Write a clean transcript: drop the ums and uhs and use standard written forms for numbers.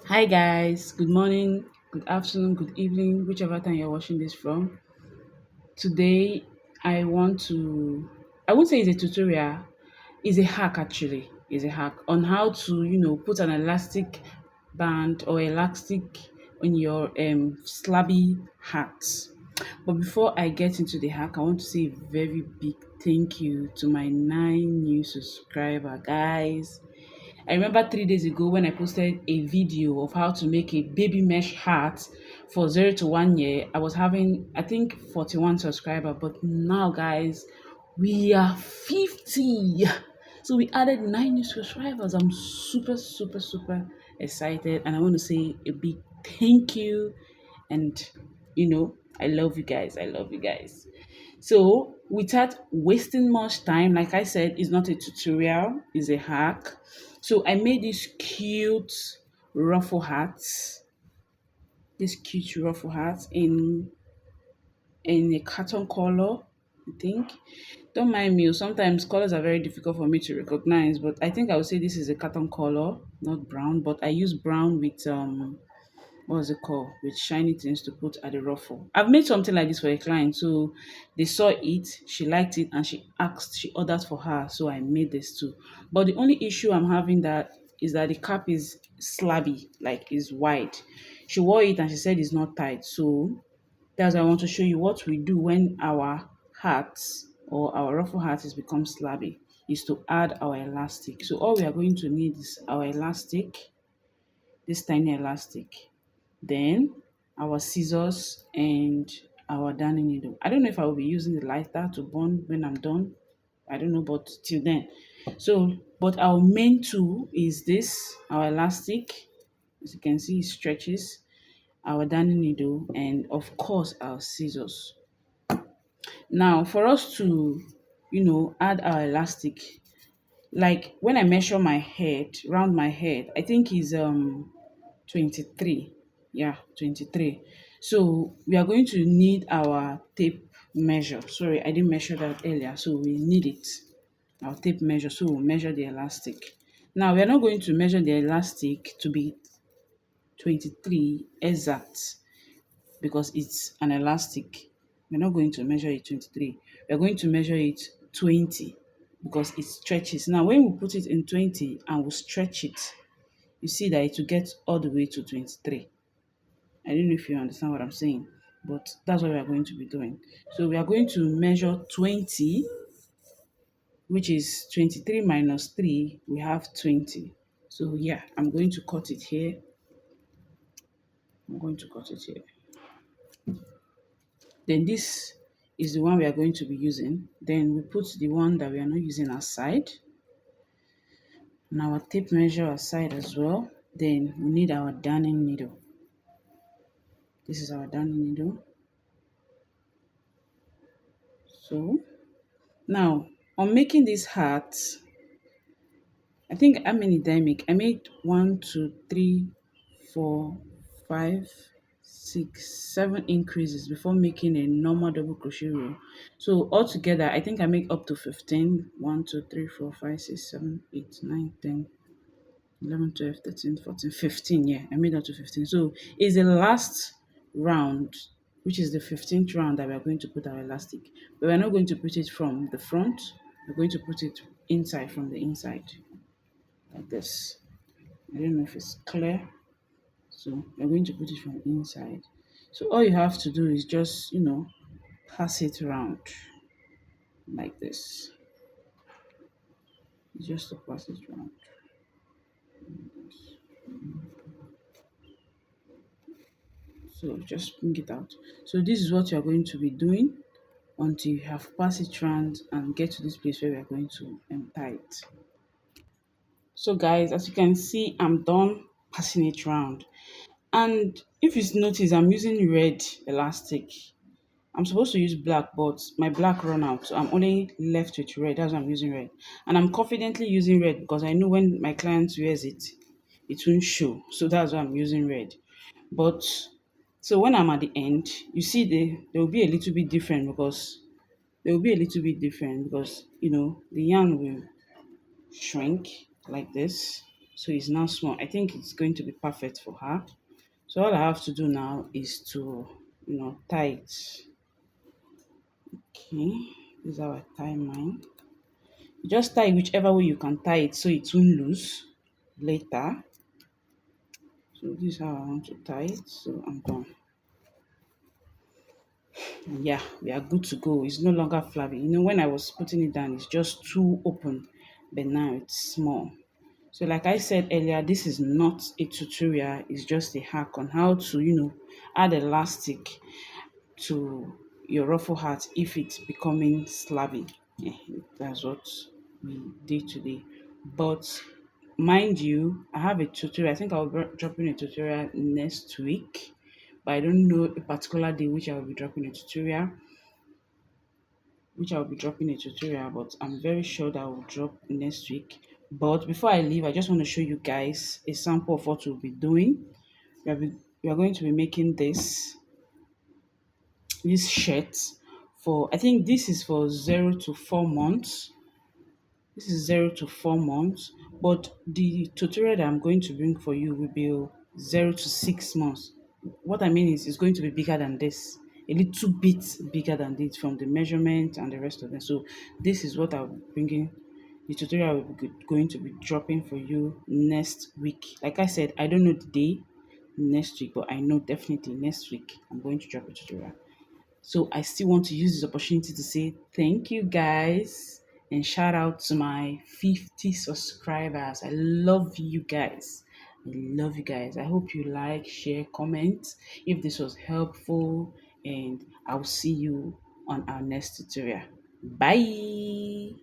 Hi guys, good morning, good afternoon, good evening, whichever time you're watching this from. Today I won't say it's a tutorial, it's a hack actually. It's a hack on how to, put an elastic band or elastic on your slabby hat. But before I get into the hack, I want to say a very big thank you to my 9 new subscriber guys. I remember 3 days ago when I posted a video of how to make a baby mesh hat for 0 to 1 year. I was having, I think, 41 subscriber, but now, guys, we are 50. So we added 9 new subscribers. I'm super, super, super excited, and I want to say a big thank you. And I love you guys. I love you guys. So, without wasting much time, like I said, it's not a tutorial, it's a hack. So, I made ruffle hats, this cute ruffle hats in a carton color, I think. Don't mind me, sometimes colors are very difficult for me to recognize, but I think I would say this is a carton color, not brown, but I use brown with what's it called, with shiny things to put at the ruffle. I've made something like this for a client, so they saw it, she liked it, and she ordered for her, so I made this too. But the only issue I'm having that is that the cap is slabby, like is wide. She wore it and she said it's not tight, so that's why I want to show you what we do when our hats or our ruffle hat is become slabby, is to add our elastic. So all we are going to need is our elastic, this tiny elastic, then our scissors and our darning needle. I don't know if I will be using the lighter to burn when I'm done. I don't know, but till then. So, but our main tool is this, our elastic. As you can see, it stretches, our darning needle, and of course our scissors. Now, for us to, add our elastic, like when I measure my head, round my head, I think is 23. Yeah, 23. So we are going to need our tape measure. Sorry, I didn't measure that earlier. So we need it. Our tape measure. So we'll measure the elastic. Now we are not going to measure the elastic to be 23 exact because it's an elastic. We're not going to measure it 23. We're going to measure it 20 because it stretches. Now when we put it in 20 and we stretch it, you see that it will get all the way to 23. I don't know if you understand what I'm saying, but that's what we are going to be doing. So we are going to measure 20, which is 23 minus 3, we have 20. So yeah, I'm going to cut it here. I'm going to cut it here. Then this is the one we are going to be using. Then we put the one that we are not using aside. And our tape measure aside as well. Then we need our darning needle. This is our darning needle. So now on making this hat, I think how many did I make? I made 1, 2, 3, 4, 5, 6, 7 increases before making a normal double crochet row. So altogether, I think I make up to 15. 1, 2, 3, 4, 5, 6, 7, 8, 9, 10, 11, 12, 13, 14, 15. Yeah, I made up to 15. So it's the last round, which is the 15th round that we are going to put our elastic. But we're not going to put it from the front. We're going to put it inside from the inside like this. I don't know if it's clear. So we're going to put it from inside. So all you have to do is just, pass it around like this. Just to pass it around. So just bring it out. So this is what you're going to be doing until you have passed it around and get to this place where we're going to tie it. So guys, as you can see, I'm done passing it around. And if you notice, I'm using red elastic. I'm supposed to use black, but my black run out. So I'm only left with red. That's why I'm using red. And I'm confidently using red because I know when my client wears it, it won't show. So that's why I'm using red. But so when I'm at the end, you see there will be a little bit different because the yarn will shrink like this. So it's now small. I think it's going to be perfect for her. So all I have to do now is to, tie it. Okay, this is how I tie mine. You just tie whichever way you can tie it so it won't lose later. So this is how I want to tie it. So I'm done. And yeah, we are good to go. It's no longer flabby. When I was putting it down, it's just too open, but now it's small. So like I said earlier, this is not a tutorial, it's just a hack on how to, add elastic to your ruffle hat if it's becoming slabby. Yeah, that's what we did today. But mind you, I have a tutorial. I think I'll be dropping a tutorial next week, but I don't know a particular day which I will be dropping a tutorial. But I'm very sure that will drop next week. But before I leave, I just want to show you guys a sample of what we'll be doing. We are going to be making this shirt for, I think this is for 0 to 4 months. This is 0 to 4 months, but the tutorial that I'm going to bring for you will be 0 to 6 months. What I mean is, it's going to be bigger than this, a little bit bigger than this from the measurement and the rest of them. So this is what I'll be bringing. The tutorial will be going to be dropping for you next week. Like I said, I don't know the day next week, but I know definitely next week I'm going to drop a tutorial. So I still want to use this opportunity to say thank you guys and shout out to my 50 subscribers. I love you guys. I love you guys. I hope you like, share, comment if this was helpful, and I'll see you on our next tutorial. Bye.